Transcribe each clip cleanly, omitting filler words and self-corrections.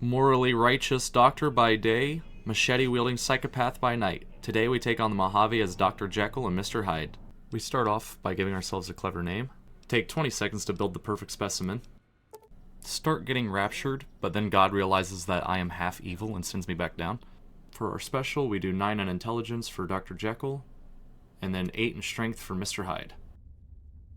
Morally righteous doctor by day, machete-wielding psychopath by night. Today we take on the Mojave as Dr. Jekyll and Mr. Hyde. We start off by giving ourselves a clever name. Take 20 seconds to build the perfect specimen. Start getting raptured, but then God realizes that I am half evil and sends me back down. For our special, we do 9 in intelligence for Dr. Jekyll, and then 8 in strength for Mr. Hyde.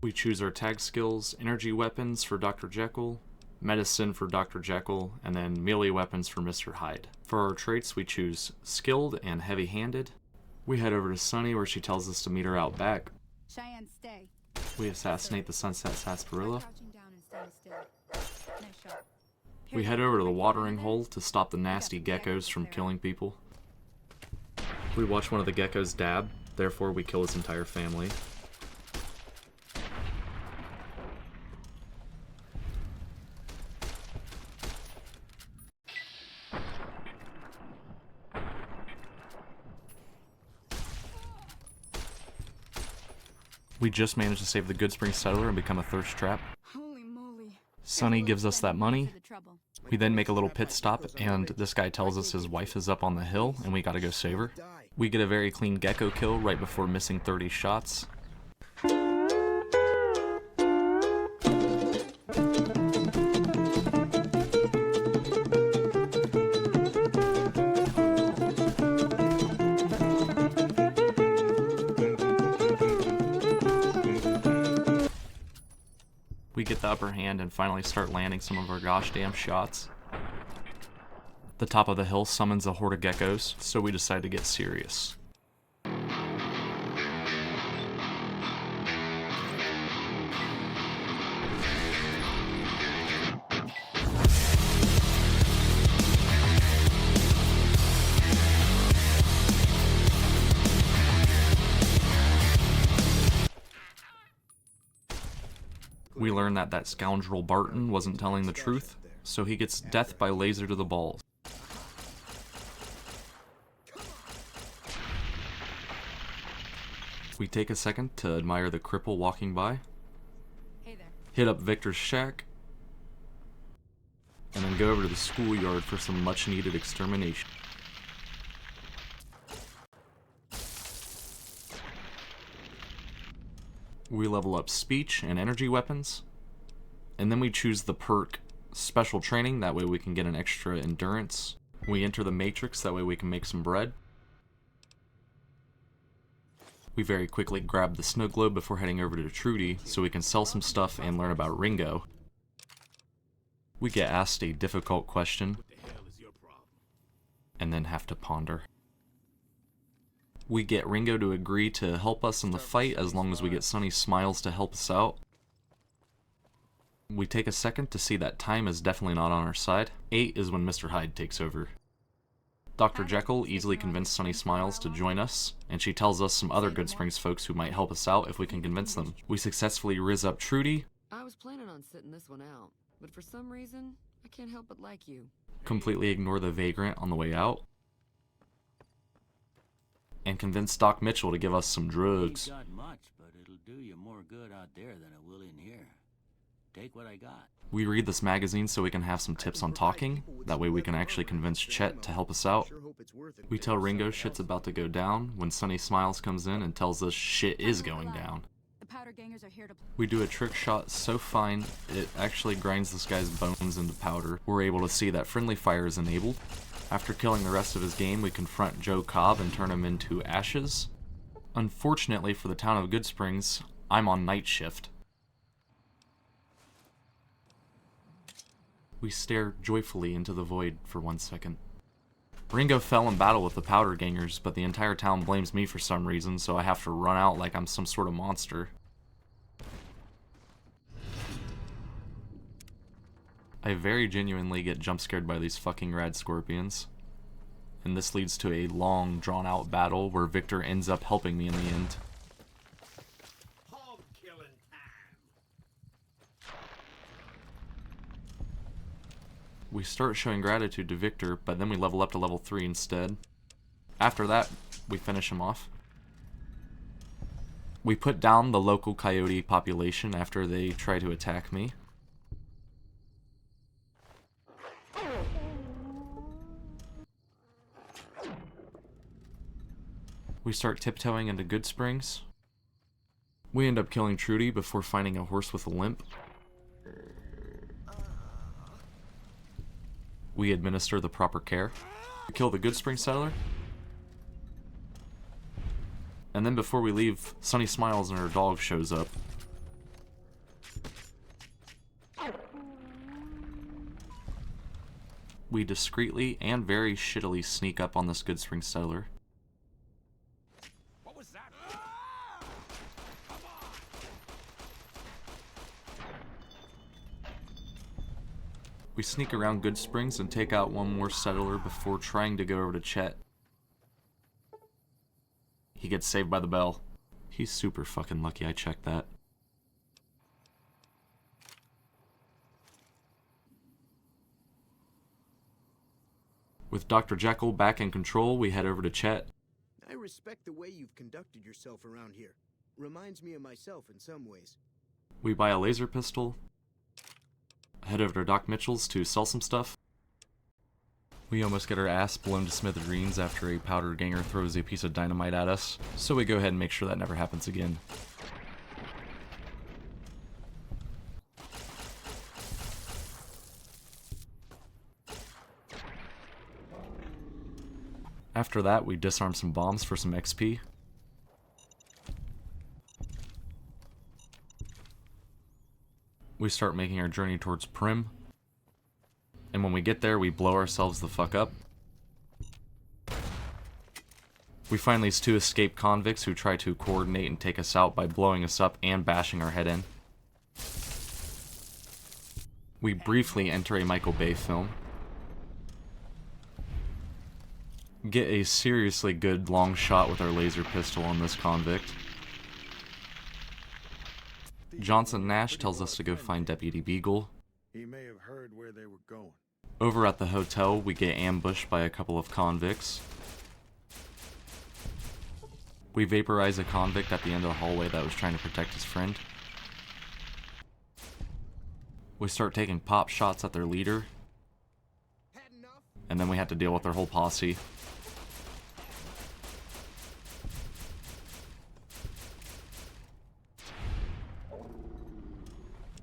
We choose our tag skills, energy weapons for Dr. Jekyll, medicine for Dr. Jekyll, and then melee weapons for Mr. Hyde. For our traits, we choose skilled and heavy-handed. We head over to Sunny, where she tells us to meet her out back. Cheyenne, stay. We assassinate the Sunset Sarsaparilla. Crouching down and stand still. Nice shot. We head over to the watering hole to stop the nasty geckos from killing people. We watch one of the geckos dab, therefore we kill his entire family. We just managed to save the Good Spring Settler and become a thirst trap. Holy moly. Sunny gives us that money. We then make a little pit stop, and this guy tells us his wife is up on the hill, and we gotta go save her. We get a very clean gecko kill right before missing 30 shots. We get the upper hand and finally start landing some of our gosh damn shots. The top of the hill summons a horde of geckos, so we decide to get serious. We learn that that scoundrel Barton wasn't telling the truth, so he gets death by laser to the balls. We take a second to admire the cripple walking by, Hey there. hit up Victor's shack, and then go over to the schoolyard for some much needed extermination. We level up speech and energy weapons, and then we choose the perk special training, that way we can get an extra endurance. We enter the matrix, that way we can make some bread. We very quickly grab the snow globe before heading over to Trudy, so we can sell some stuff and learn about Ringo. We get asked a difficult question, and then have to ponder. We get Ringo to agree to help us in the fight as long as we get Sunny Smiles to help us out. We take a second to see that time is definitely not on our side. 8 is when Mr. Hyde takes over. Dr. Jekyll easily convinced Sunny Smiles to join us, and she tells us some other Good Springs folks who might help us out if we can convince them. We successfully riz up Trudy. I was planning on sitting this one out, but for some reason, I can't help but like you. Completely ignore the vagrant on the way out, and convince Doc Mitchell to give us some drugs. Ain't got much, but it'll do you more good out there than it will in here. Take what I got. We read this magazine so we can have some tips on talking, that way we can actually convince Chet to help us out. We tell Ringo shit's about to go down when Sunny Smiles comes in and tells us shit is going down. The powder gangers are here to... We do a trick shot so fine, it actually grinds this guy's bones into powder. We're able to see that friendly fire is enabled. After killing the rest of his game, we confront Joe Cobb and turn him into ashes. Unfortunately for the town of Good Springs, I'm on night shift. We stare joyfully into the void for 1 second. Ringo fell in battle with the powder gangers, but the entire town blames me for some reason, so I have to run out like I'm some sort of monster. I very genuinely get jump scared by these fucking rad scorpions. And this leads to a long, drawn-out battle where Victor ends up helping me in the end. We start showing gratitude to Victor, but then we level up to level 3 instead. After that, we finish him off. We put down the local coyote population after they try to attack me. We start tiptoeing into Good Springs. We end up killing Trudy before finding a horse with a limp. We administer the proper care. We kill the Good Spring settler. And then before we leave, Sunny Smiles and her dog shows up. We discreetly and very shittily sneak up on this Good Spring settler. What was that? We sneak around Good Springs and take out one more settler before trying to go over to Chet. He gets saved by the bell. He's super fucking lucky I checked that. With Dr. Jekyll back in control, we head over to Chet. I respect the way you've conducted yourself around here. Reminds me of myself in some ways. We buy a laser pistol. Head over to Doc Mitchell's to sell some stuff. We almost get our ass blown to smithereens after a powder ganger throws a piece of dynamite at us, so we go ahead and make sure that never happens again. After that, we disarm some bombs for some XP. We start making our journey towards Prim. And when we get there, we blow ourselves the fuck up. We find these two escaped convicts who try to coordinate and take us out by blowing us up and bashing our head in. We briefly enter a Michael Bay film. Get a seriously good long shot with our laser pistol on this convict. Johnson Nash tells us to go find Deputy Beagle. He may have heard where they were going. Over at the hotel, we get ambushed by a couple of convicts. We vaporize a convict at the end of the hallway that was trying to protect his friend. We start taking pop shots at their leader. And then we have to deal with their whole posse.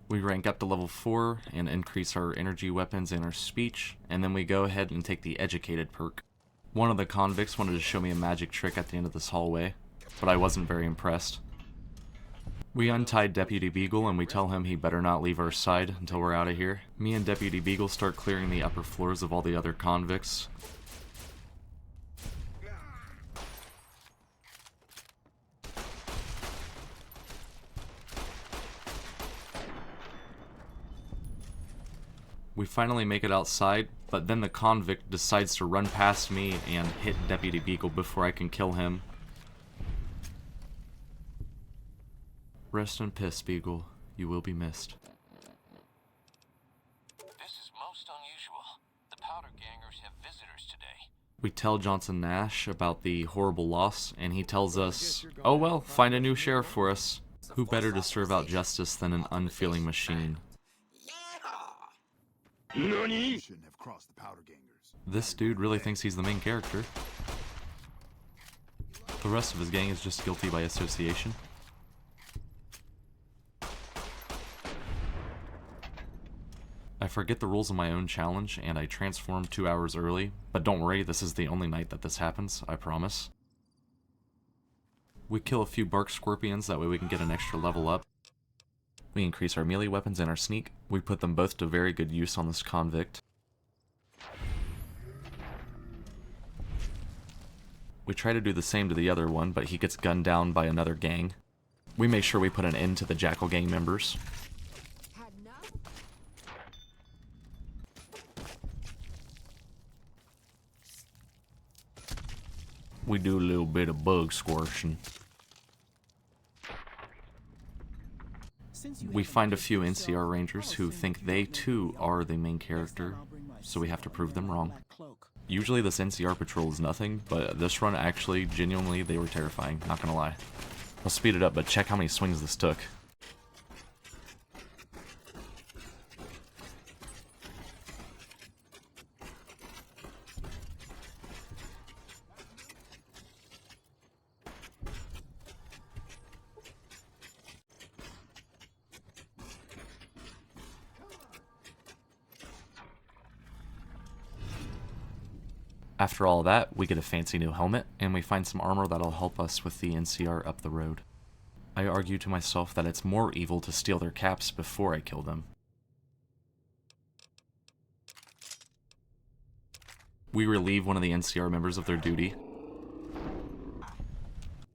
We rank up to level 4 and increase our energy weapons and our speech, and then we go ahead and take the educated perk. One of the convicts wanted to show me a magic trick at the end of this hallway, but I wasn't very impressed. We untied Deputy Beagle and we tell him he better not leave our side until we're out of here. Me and Deputy Beagle start clearing the upper floors of all the other convicts. We finally make it outside, but then the convict decides to run past me and hit Deputy Beagle before I can kill him. Rest in peace, Beagle. You will be missed. This is most unusual. The powder gangers have visitors today. We tell Johnson Nash about the horrible loss, and he tells us, oh well, find a new sheriff for us. Who better to serve out justice than an unfeeling machine? Shouldn't have crossed the powder gangers. This dude really thinks he's the main character. The rest of his gang is just guilty by association. I forget the rules of my own challenge, and I transform 2 hours early, but don't worry, this is the only night that this happens, I promise. We kill a few bark scorpions, that way we can get an extra level up. We increase our melee weapons and our sneak. We put them both to very good use on this convict. We try to do the same to the other one, but he gets gunned down by another gang. We make sure we put an end to the Jeckyll gang members. We do a little bit of bug squashing. We find a few NCR Rangers who think they too are the main character, so we have to prove them wrong. Usually this NCR patrol is nothing, but this run actually, genuinely, they were terrifying, not gonna lie. I'll speed it up, but check how many swings this took. After all that, we get a fancy new helmet, and we find some armor that'll help us with the NCR up the road. I argue to myself that it's more evil to steal their caps before I kill them. We relieve one of the NCR members of their duty.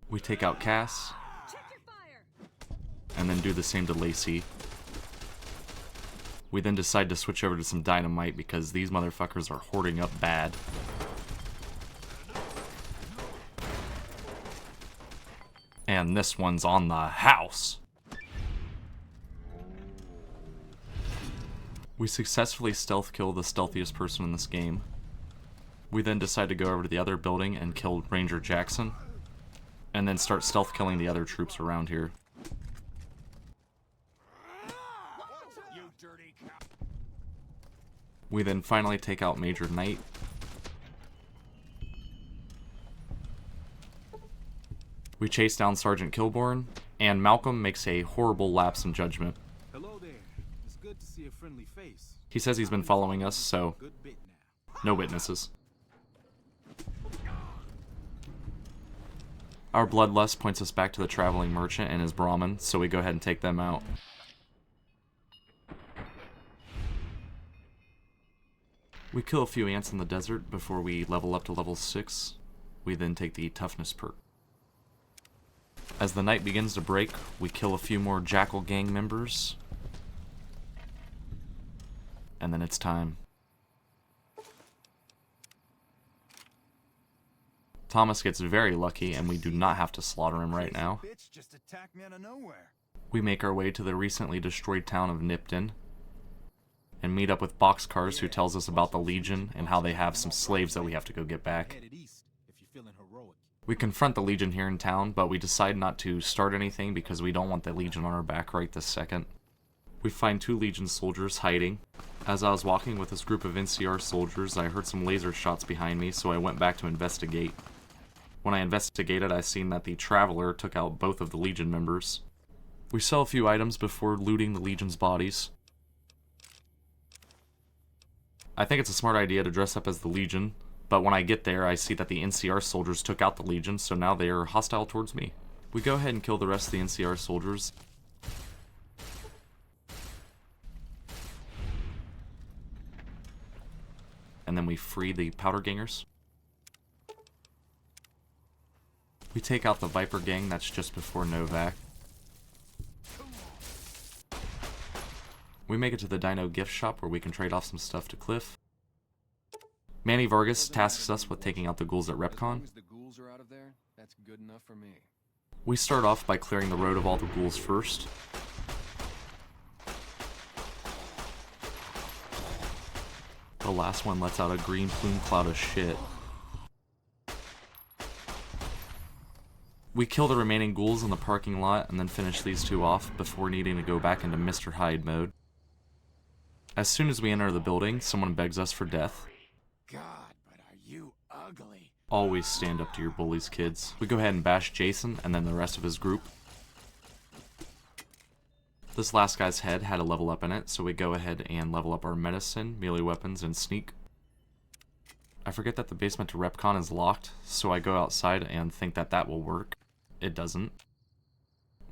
We take out Cass, and then do the same to Lacey. We then decide to switch over to some dynamite because these motherfuckers are hoarding up bad. And this one's on the house. We successfully stealth kill the stealthiest person in this game. We then decide to go over to the other building and kill Ranger Jackson, and then start stealth killing the other troops around here. We then finally take out Major Knight. We chase down Sergeant Kilborn, and Malcolm makes a horrible lapse in judgment. Hello there. It's good to see a friendly face. He says he's been following us, so Good bit now. no witnesses. Our bloodlust points us back to the traveling merchant and his Brahmin, so we go ahead and take them out. We kill a few ants in the desert before we level up to level 6. We then take the toughness perk. As the night begins to break, we kill a few more Jeckyll gang members. And then it's time. Thomas gets very lucky, and we do not have to slaughter him right now. Bitch just attacked me out of nowhere. We make our way to the recently destroyed town of Nipton, and meet up with Boxcars, who tells us about the Legion and how they have some slaves that we have to go get back. Headed east if you're feeling heroic. We confront the Legion here in town, but we decide not to start anything because we don't want the Legion on our back right this second. We find 2 Legion soldiers hiding. As I was walking with this group of NCR soldiers, I heard some laser shots behind me, so I went back to investigate. When I investigated, I seen that the Traveler took out both of the Legion members. We sell a few items before looting the Legion's bodies. I think it's a smart idea to dress up as the Legion, but when I get there, I see that the NCR soldiers took out the Legion, so now they are hostile towards me. We go ahead and kill the rest of the NCR soldiers. And then we free the powder gangers. We take out the Viper gang that's just before Novak. We make it to the Dino gift shop where we can trade off some stuff to Cliff. Manny Vargas tasks us with taking out the ghouls at Repcon. The ghouls are out of there, that's good enough for me. We start off by clearing the road of all the ghouls first. The last one lets out a green plume cloud of shit. We kill the remaining ghouls in the parking lot and then finish these 2 off before needing to go back into Mr.Hyde mode. As soon as we enter the building, someone begs us for death. God, but are you ugly? Always stand up to your bullies, kids. We go ahead and bash Jason and then the rest of his group. This last guy's head had a level up in it, so we go ahead and level up our medicine, melee weapons, and sneak. I forget that the basement to Repcon is locked, so I go outside and think that that will work. It doesn't.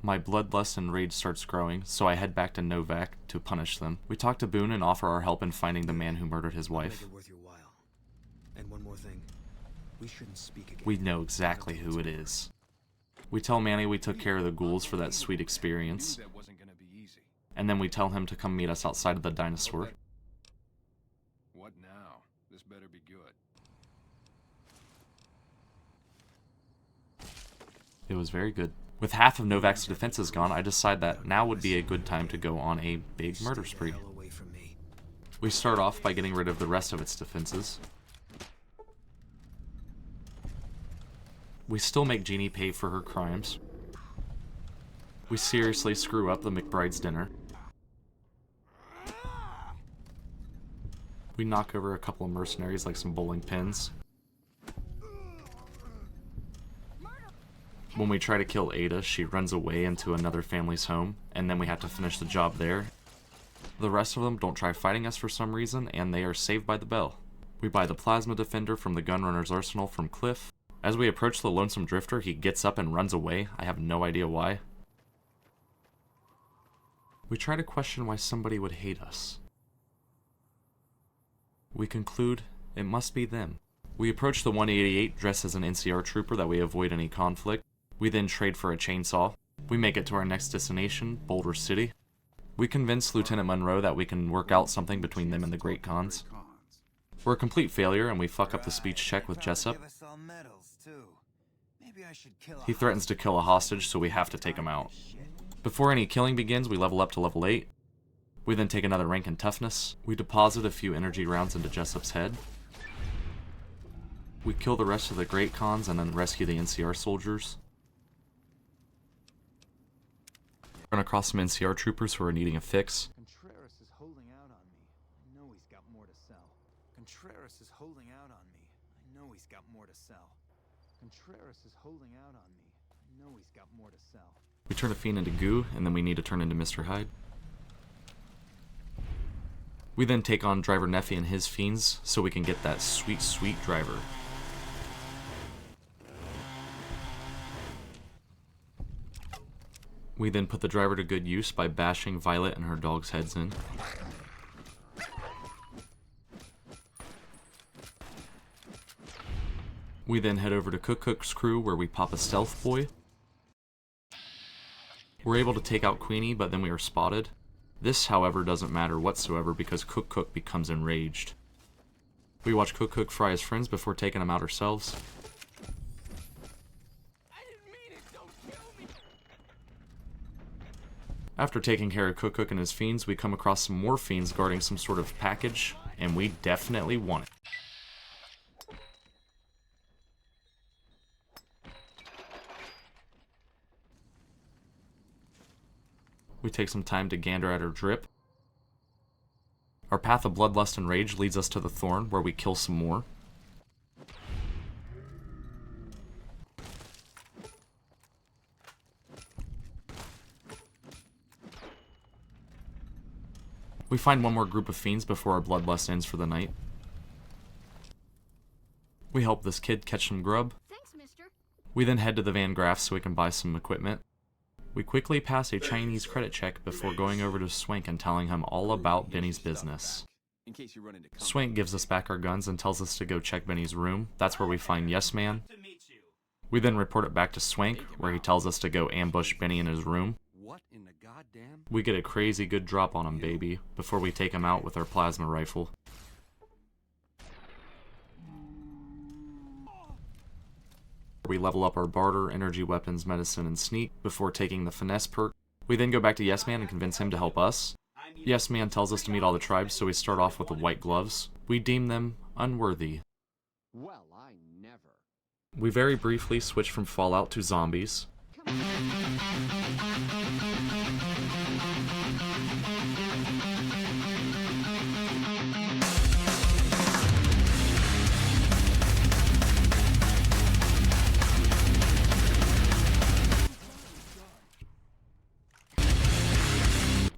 My bloodlust and rage starts growing, so I head back to Novak to punish them. We talk to Boone and offer our help in finding the man who murdered his wife. Make it worth your while. And one more thing. We shouldn't speak again. We know exactly who it is. We tell Manny we took care of the ghouls for that sweet experience. That wasn't gonna be easy. And then we tell him to come meet us outside of the dinosaur. What now? This better be good. It was very good. With half of Novak's defenses gone, I decide that now would be a good time to go on a big murder spree. Stay the hell away from me. We start off by getting rid of the rest of its defenses. We still make Jeannie pay for her crimes. We seriously screw up the McBride's dinner. We knock over a couple of mercenaries like some bowling pins. When we try to kill Ada, she runs away into another family's home, and then we have to finish the job there. The rest of them don't try fighting us for some reason, and they are saved by the bell. We buy the plasma defender from the gunrunner's arsenal from Cliff. As we approach the lonesome drifter, he gets up and runs away. I have no idea why. We try to question why somebody would hate us. We conclude it must be them. We approach the 188 dressed as an NCR trooper that we avoid any conflict. We then trade for a chainsaw. We make it to our next destination, Boulder City. We convince Lieutenant Monroe that we can work out something between them and the Great Khans. We're a complete failure and we fuck up the speech check with Jessup. He threatens to kill a hostage, so we have to take him out. Before any killing begins, we level up to level 8. We then take another rank in toughness. We deposit a few energy rounds into Jessup's head. We kill the rest of the Great Khans and then rescue the NCR soldiers. Run across some NCR troopers who are needing a fix. Contreras is holding out on me. I know he's got more to sell. Contreras is holding out on me. I know he's got more to sell. Contreras is holding out on me. I know he's got more to sell. We turn a fiend into goo, and then we need to turn into Mr. Hyde. We then take on Driver Neffy and his fiends, so we can get that sweet, sweet driver. We then put the driver to good use by bashing Violet and her dog's heads in. We then head over to Cook's crew where we pop a stealth boy. We're able to take out Queenie, but then we are spotted. This, however, doesn't matter whatsoever because Cook becomes enraged. We watch Cook fry his friends before taking them out ourselves. After taking care of Cook and his fiends, we come across some more fiends guarding some sort of package, and we definitely want it. We take some time to gander at her drip. Our path of bloodlust and rage leads us to the Thorn, where we kill some more. We find one more group of fiends before our bloodlust ends for the night. We help this kid catch some grub. Thanks, mister. We then head to the Van Graff so we can buy some equipment. We quickly pass a Chinese credit check before going over to Swank and telling him all about Benny's business. Swank gives us back our guns and tells us to go check Benny's room. That's where we find Yes Man. We then report it back to Swank, where he tells us to go ambush Benny in his room. We get a crazy good drop on him, baby, before we take him out with our plasma rifle. We level up our barter, energy, weapons, medicine, and sneak before taking the finesse perk. We then go back to Yes Man and convince him to help us. Yes Man tells us to meet all the tribes, so we start off with the white gloves. We deem them unworthy. Well, I never. We very briefly switch from Fallout to zombies.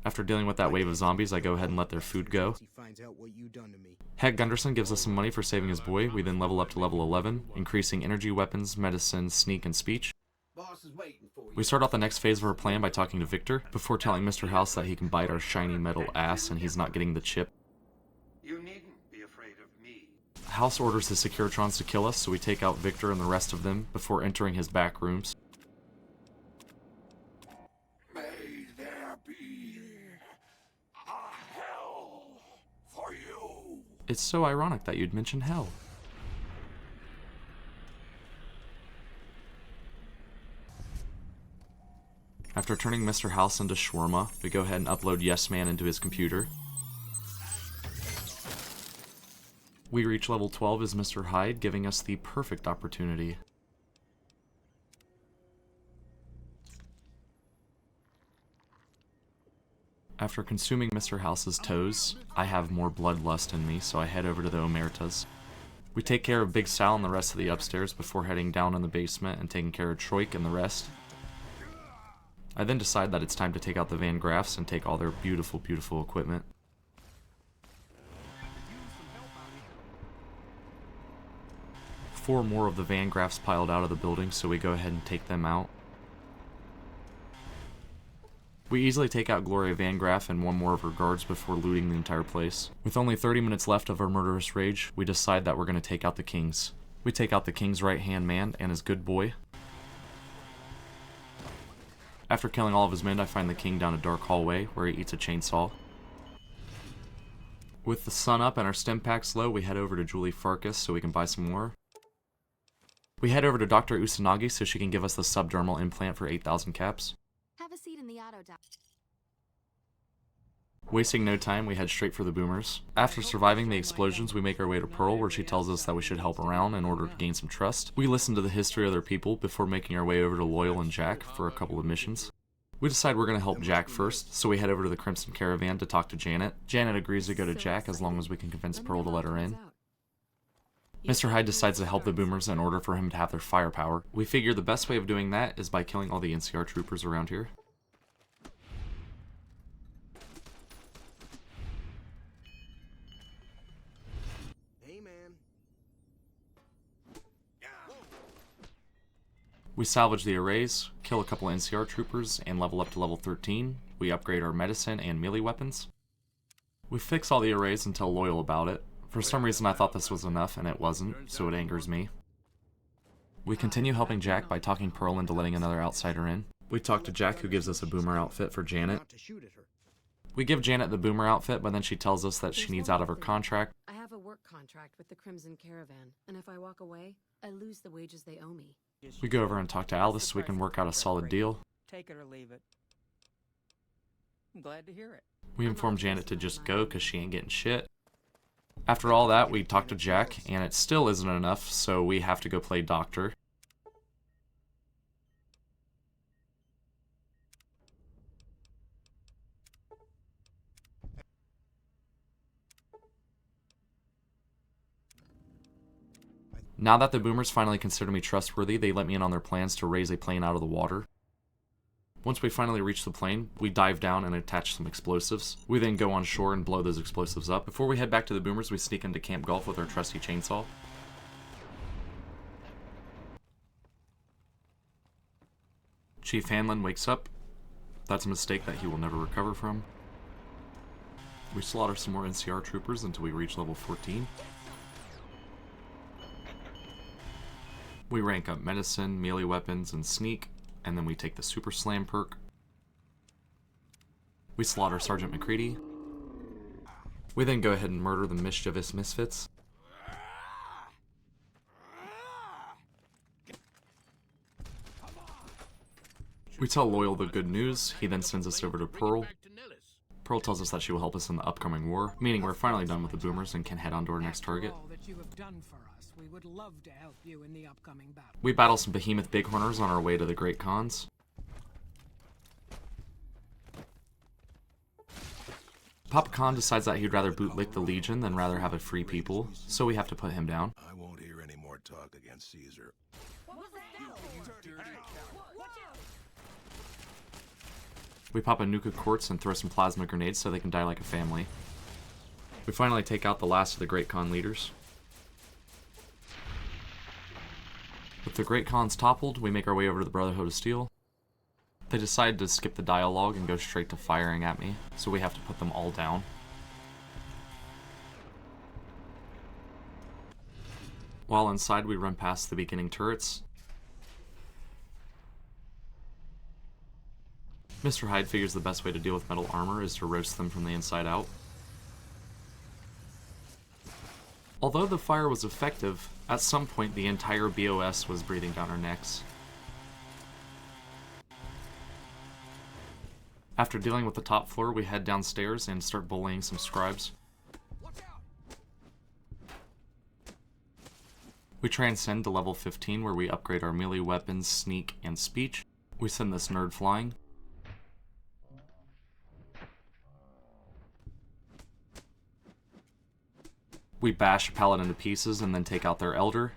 After dealing with that wave of zombies, I go ahead and let their food go. Heck Gunderson gives us some money for saving his boy. We then level up to level 11, increasing energy, weapons, medicine, sneak, and speech. We start out the next phase of our plan by talking to Victor, before telling Mr. House that he can bite our shiny metal ass and he's not getting the chip. You needn't be afraid of me. House orders his Securitrons to kill us, so we take out Victor and the rest of them before entering his back rooms. May there be a hell for you. It's so ironic that you'd mention hell. After turning Mr. House into shawarma, we go ahead and upload Yes Man into his computer. We reach level 12 as Mr. Hyde, giving us the perfect opportunity. After consuming Mr. House's toes, I have more bloodlust in me, so I head over to the Omertas. We take care of Big Sal and the rest of the upstairs before heading down in the basement and taking care of Troik and the rest. I then decide that it's time to take out the Van Graffs and take all their beautiful, beautiful equipment. 4 more of the Van Graffs piled out of the building, so we go ahead and take them out. We easily take out Gloria Van Graff and 1 more of her guards before looting the entire place. With only 30 minutes left of our murderous rage, we decide that we're going to take out the Kings. We take out the King's right-hand man and his good boy. After killing all of his men, I find the King down a dark hallway where he eats a chainsaw. With the sun up and our stim packs low, we head over to Julie Farkas so we can buy some more. We head over to Dr. Usanagi so she can give us the subdermal implant for 8,000 caps. Have a seat in the auto dock. Wasting no time, we head straight for the boomers. After surviving the explosions, we make our way to Pearl, where she tells us that we should help around in order to gain some trust. We listen to the history of their people before making our way over to Loyal and Jack for a couple of missions. We decide we're going to help Jack first, so we head over to the Crimson Caravan to talk to Janet. Janet agrees to go to Jack as long as we can convince Pearl to let her in. Mr. Hyde decides to help the boomers in order for him to have their firepower. We figure the best way of doing that is by killing all the NCR troopers around here. We salvage the arrays, kill a couple NCR troopers, and level up to level 13. We upgrade our medicine and melee weapons. We fix all the arrays and tell Loyal about it. For some reason I thought this was enough, and it wasn't, so it angers me. We continue helping Jack by talking Pearl into letting another outsider in. We talk to Jack, who gives us a boomer outfit for Janet. We give Janet the boomer outfit, but then she tells us that she needs out of her contract. I have a work contract with the Crimson Caravan, and if I walk away, I lose the wages they owe me. We go over and talk to Aldous so we can work out a solid deal. Take it or leave it. I'm glad to hear it. We inform Janet to just go because she ain't getting shit. After all that, we talk to Jack, and it still isn't enough, so we have to go play doctor. Now that the boomers finally consider me trustworthy, they let me in on their plans to raise a plane out of the water. Once we finally reach the plane, we dive down and attach some explosives. We then go on shore and blow those explosives up. Before we head back to the boomers, we sneak into Camp Golf with our trusty chainsaw. Chief Hanlon wakes up. That's a mistake that he will never recover from. We slaughter some more NCR troopers until we reach level 14. We rank up medicine, melee weapons, and sneak, and then we take the Super Slam perk. We slaughter Sergeant McCready. We then go ahead and murder the mischievous misfits. We tell Loyal the good news. He then sends us over to Pearl. Pearl tells us that she will help us in the upcoming war, meaning we're finally done with the boomers and can head on to our next target. We would love to help you in the upcoming battle. We battle some behemoth bighorners on our way to the Great Khans. Papa Khan decides that he'd rather bootlick the Legion than rather have a free people, so we have to put him down. I won't hear any more talk against Caesar. We pop a nuka quartz and throw some plasma grenades so they can die like a family. We finally take out the last of the Great Khan leaders. With the Great Khans toppled, we make our way over to the Brotherhood of Steel. They decide to skip the dialogue and go straight to firing at me, so we have to put them all down. While inside, we run past the beginning turrets. Mr. Hyde figures the best way to deal with metal armor is to roast them from the inside out. Although the fire was effective, at some point the entire BOS was breathing down our necks. After dealing with the top floor, we head downstairs and start bullying some scribes. We transcend to level 15 where we upgrade our melee weapons, sneak, and speech. We send this nerd flying. We bash a paladin to pieces and then take out their elder.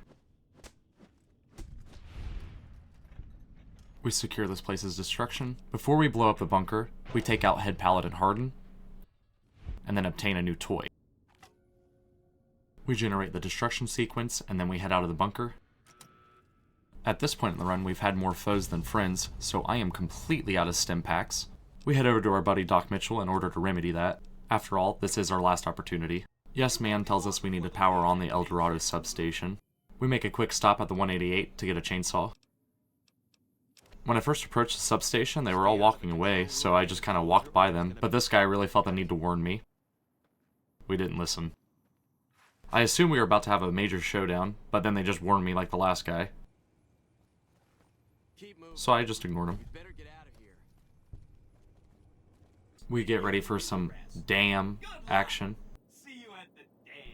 We secure this place's destruction. Before we blow up the bunker, we take out head paladin Harden, and then obtain a new toy. We generate the destruction sequence, and then we head out of the bunker. At this point in the run, we've had more foes than friends, so I am completely out of stim packs. We head over to our buddy Doc Mitchell in order to remedy that. After all, this is our last opportunity. Yes Man tells us we need to power on the El Dorado substation. We make a quick stop at the 188 to get a chainsaw. When I first approached the substation, they were all walking away, so I just kind of walked by them, but this guy really felt the need to warn me. We didn't listen. I assumed we were about to have a major showdown, but then they just warned me like the last guy. So I just ignored him. We get ready for some damn action.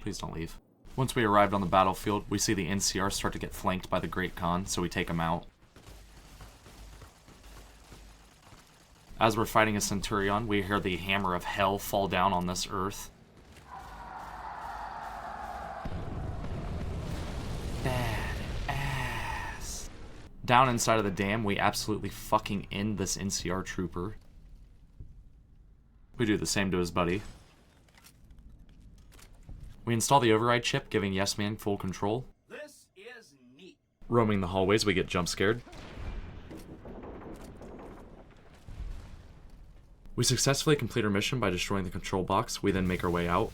Please don't leave. Once we arrived on the battlefield, we see the NCR start to get flanked by the Great Khan, so we take him out. As we're fighting a Centurion, we hear the hammer of hell fall down on this earth. Badass. Down inside of the dam, we absolutely fucking end this NCR trooper. We do the same to his buddy. We install the override chip, giving Yes Man full control. This is neat. Roaming the hallways, we get jump scared. We successfully complete our mission by destroying the control box. We then make our way out.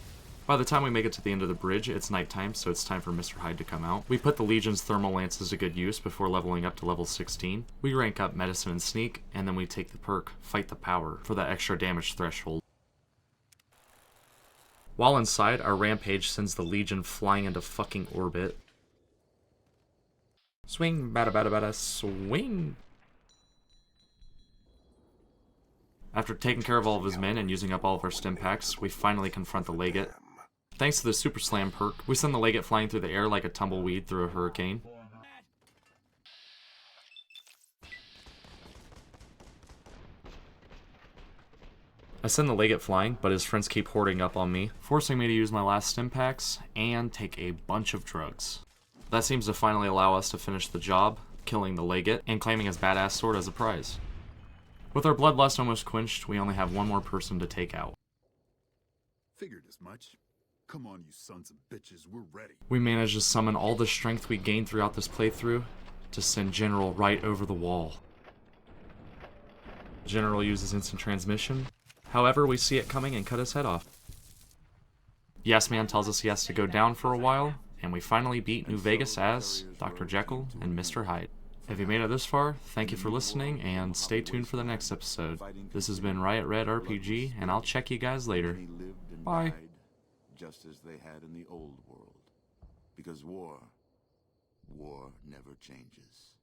By the time we make it to the end of the bridge, it's nighttime, so it's time for Mr. Hyde to come out. We put the Legion's thermal lances to good use before leveling up to level 16. We rank up medicine and sneak, and then we take the perk, Fight the Power, for that extra damage threshold. While inside, our rampage sends the Legion flying into fucking orbit. Swing, bada bada bada, swing! After taking care of all of his men and using up all of our stim packs, we finally confront the Legate. Thanks to the Super Slam perk, we send the Legate flying through the air like a tumbleweed through a hurricane. I send the Legate flying, but his friends keep hoarding up on me, forcing me to use my last stim packs and take a bunch of drugs. That seems to finally allow us to finish the job, killing the Legate and claiming his badass sword as a prize. With our bloodlust almost quenched, we only have one more person to take out. Figured as much. Come on, you sons of bitches, we're ready. We managed to summon all the strength we gained throughout this playthrough to send General right over the wall. General uses instant transmission. However, we see it coming and cut his head off. Yes Man tells us he has to go down for a while, and we finally beat New Vegas as Dr. Jekyll and Mr. Hyde. If you made it this far, thank you for listening, and stay tuned for the next episode. This has been Riot Red RPG, and I'll check you guys later. Bye. Just as they had in the old world. Because war never changes.